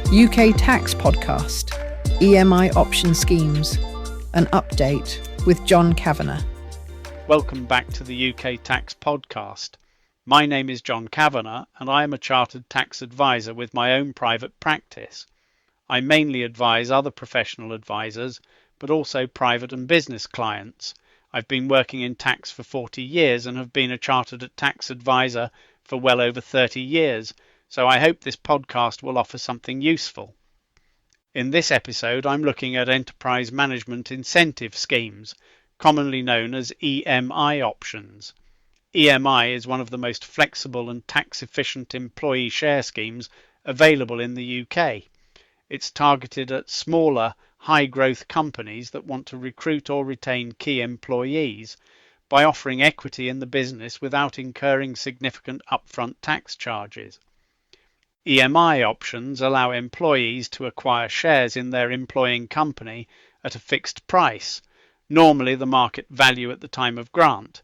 UK Tax Podcast, EMI Option Schemes, an update with John Kavanagh. Welcome back to the UK Tax Podcast. My name is John Kavanagh and I am a chartered tax advisor with my own private practice. I mainly advise other professional advisors, but also private and business clients. I've been working in tax for 40 years and have been a chartered tax advisor for well over 30 years, so I hope this podcast will offer something useful. In this episode, I'm looking at enterprise management incentive schemes, commonly known as EMI options. EMI is one of the most flexible and tax-efficient employee share schemes available in the UK. It's targeted at smaller, high-growth companies that want to recruit or retain key employees by offering equity in the business without incurring significant upfront tax charges. EMI options allow employees to acquire shares in their employing company at a fixed price, normally the market value at the time of grant.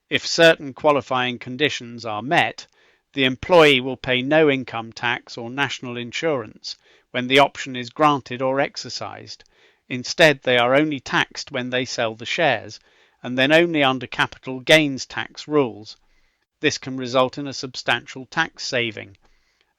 If certain qualifying conditions are met, the employee will pay no income tax or national insurance when the option is granted or exercised. Instead, they are only taxed when they sell the shares, and then only under capital gains tax rules. This can result in a substantial tax saving.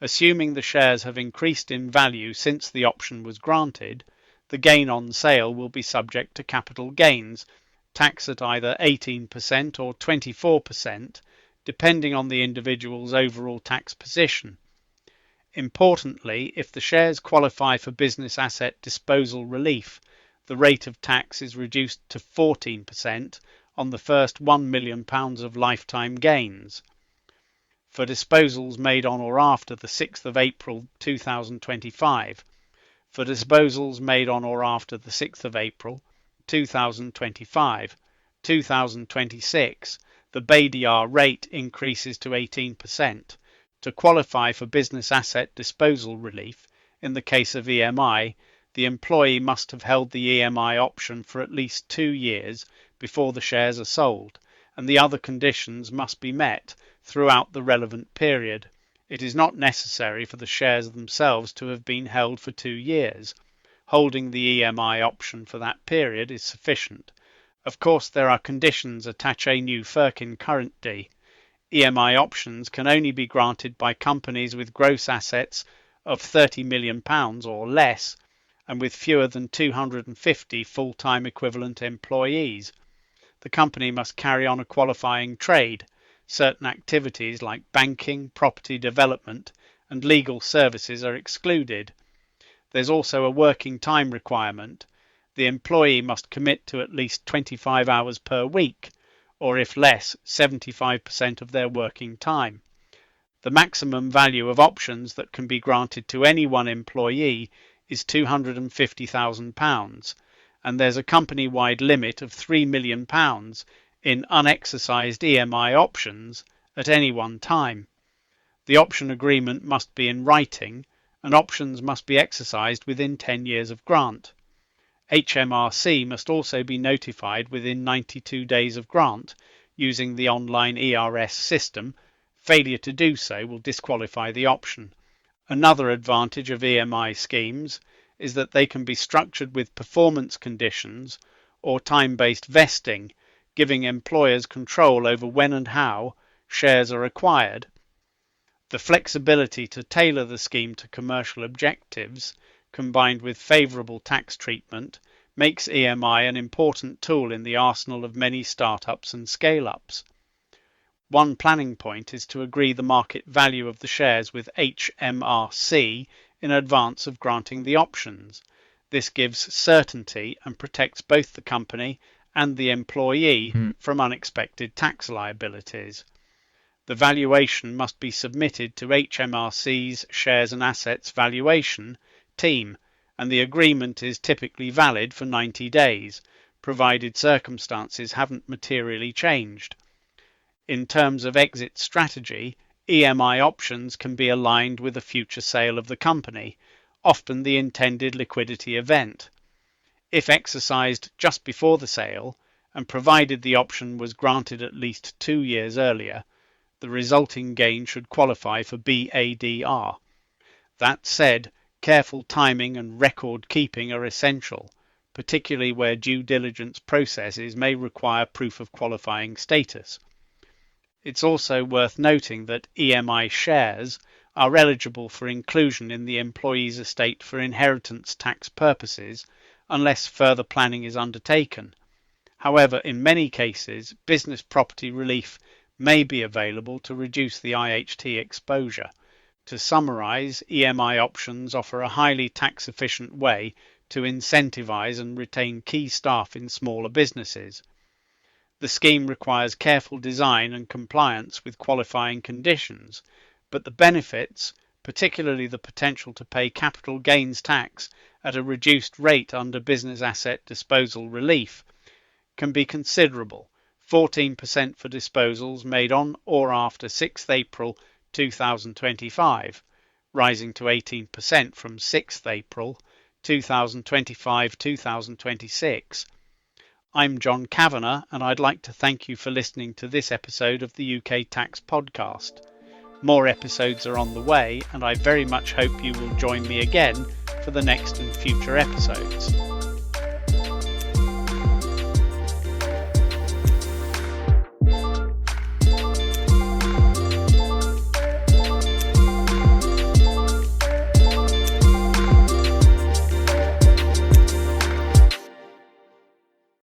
Assuming the shares have increased in value since the option was granted, the gain on sale will be subject to capital gains, tax at either 18% or 24%, depending on the individual's overall tax position. Importantly, if the shares qualify for business asset disposal relief, the rate of tax is reduced to 14% on the first £1 million of lifetime gains. For disposals made on or after the 6th of April 2025. For disposals made on or after the 6th of April 2025, 2026, the BADR rate increases to 18%. To qualify for business asset disposal relief, in the case of EMI, the employee must have held the EMI option for at least 2 years before the shares are sold, and the other conditions must be met throughout the relevant period. It is not necessary for the shares themselves to have been held for 2 years. Holding the EMI option for that period is sufficient. Of course, there are conditions attached new Firkin current D. EMI options can only be granted by companies with gross assets of £30 million or less, and with fewer than 250 full-time equivalent employees. The company must carry on a qualifying trade. Certain activities like banking, property development, and legal services are excluded. There's also a working time requirement. The employee must commit to at least 25 hours per week, or if less, 75% of their working time. The maximum value of options that can be granted to any one employee is £250,000, and there's a company-wide limit of £3 million in unexercised EMI options at any one time. The option agreement must be in writing, and options must be exercised within 10 years of grant. HMRC must also be notified within 92 days of grant using the online ERS system. Failure to do so will disqualify the option. Another advantage of EMI schemes is that they can be structured with performance conditions or time-based vesting, giving employers control over when and how shares are acquired. The flexibility to tailor the scheme to commercial objectives, combined with favourable tax treatment, makes EMI an important tool in the arsenal of many startups and scale-ups. One planning point is to agree the market value of the shares with HMRC in advance of granting the options. This gives certainty and protects both the company and the employee from unexpected tax liabilities. The valuation must be submitted to HMRC's Shares and Assets Valuation team, and the agreement is typically valid for 90 days, provided circumstances haven't materially changed. In terms of exit strategy, EMI options can be aligned with a future sale of the company, often the intended liquidity event. If exercised just before the sale, and provided the option was granted at least 2 years earlier, the resulting gain should qualify for BADR. That said, Careful timing and record keeping are essential, particularly where due diligence processes may require proof of qualifying status. It's also worth noting that EMI shares are eligible for inclusion in the employee's estate for inheritance tax purposes unless further planning is undertaken. However, in many cases, business property relief may be available to reduce the IHT exposure. To summarise, EMI options offer a highly tax-efficient way to incentivise and retain key staff in smaller businesses. The scheme requires careful design and compliance with qualifying conditions, but the benefits, particularly the potential to pay capital gains tax at a reduced rate under business asset disposal relief, can be considerable. 14% for disposals made on or after 6th April 2025, rising to 18% from 6th April 2025-2026. I'm John Kavanagh, and I'd like to thank you for listening to this episode of the UK Tax Podcast. More episodes are on the way, and I very much hope you will join me again for the next and future episodes.